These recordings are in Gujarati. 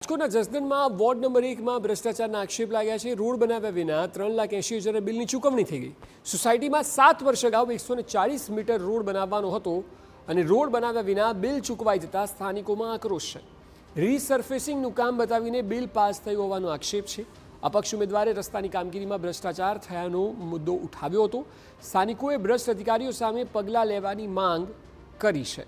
રાજકોટના જસદણમાં વોર્ડ નંબર 1માં ભ્રષ્ટાચારના આક્ષેપ લાગ્યા છે। રોડ બનાવ્યા વિના 3,80,000 બિલની ચૂકવણી થઈ ગઈ। સોસાયટીમાં 7 વર્ષ અગાઉ 140 મીટર રોડ બનાવવાનો હતો અને રોડ બનાવ્યા વિના બિલ ચૂકવાઈ જતા સ્થાનિકોમાં આક્રોશ છે। રીસર્ફેસિંગનું કામ બતાવીને બિલ પાસ થયું હોવાનો આક્ષેપ છે। અપક્ષ ઉમેદવારે રસ્તાની કામગીરીમાં ભ્રષ્ટાચાર થયાનો મુદ્દો ઉઠાવ્યો હતો। સ્થાનિકોએ ભ્રષ્ટ અધિકારીઓ સામે પગલાં લેવાની માંગ કરી છે।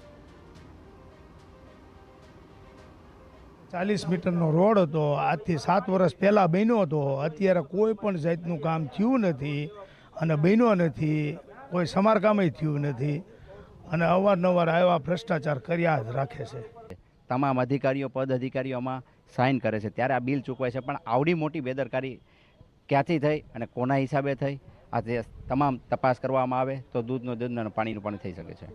40 મીટરનો રોડ હતો, આજથી 7 વર્ષ પહેલાં બન્યો હતો। અત્યારે કોઈ પણ જાતનું કામ થયું નથી અને બન્યો નથી, કોઈ સમારકામય થયું નથી અને અવારનવાર આવા ભ્રષ્ટાચાર કર્યા જ રાખે છે। તમામ અધિકારીઓ પદ અધિકારીઓમાં સાઇન કરે છે ત્યારે આ બિલ ચૂકવાય છે, પણ આવડી મોટી બેદરકારી ક્યાંથી થઈ અને કોના હિસાબે થઈ, આ જે તમામ તપાસ કરવામાં આવે તો દૂધનું દૂધ અને પાણીનું પાણી થઈ શકે છે।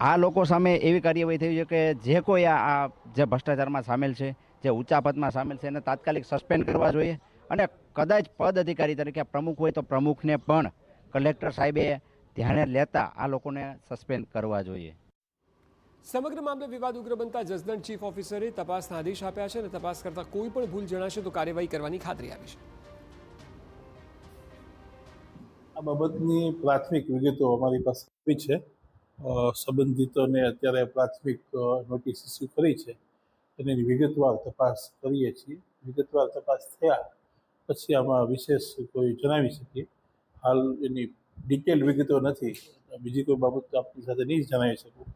આ લોકો સામે એવી કાર્યવાહી થઈ છે કે જે કોઈ આ જે ભ્રષ્ટાચારમાં સામેલ છે, જે ઊંચા પદમાં સામેલ છે, એને તાત્કાલિક સસ્પેન્ડ કરવા જોઈએ અને કદાચ પદ અધિકારી તરીકે પ્રમુખ હોય તો પ્રમુખને પણ કલેક્ટર સાહેબે ધ્યાને લેતા આ લોકોને સસ્પેન્ડ કરવા જોઈએ। સમગ્ર મામલે વિવાદ ઉગ્ર બનતા જસદણ ચીફ ઓફિસરે તપાસના આદેશ આપ્યા છે અને તપાસ કરતા કોઈ પણ ભૂલ જણાશે તો કાર્યવાહી કરવાની ખાતરી આપી છે। આ બાબતની પ્રાથમિક વિગતો અમારી પાસે આવી છે। સંબંધિતોને અત્યારે પ્રાથમિક નોટિસ ઇસ્યુ કરી છે, એની વિગતવાર તપાસ કરીએ છીએ। વિગતવાર તપાસ થયા પછી આમાં વિશેષ કોઈ જણાવી શકીએ। હાલ એની ડિટેલ વિગતો નથી, બીજી કોઈ બાબત આપની સાથે નહીં જણાવી શકું।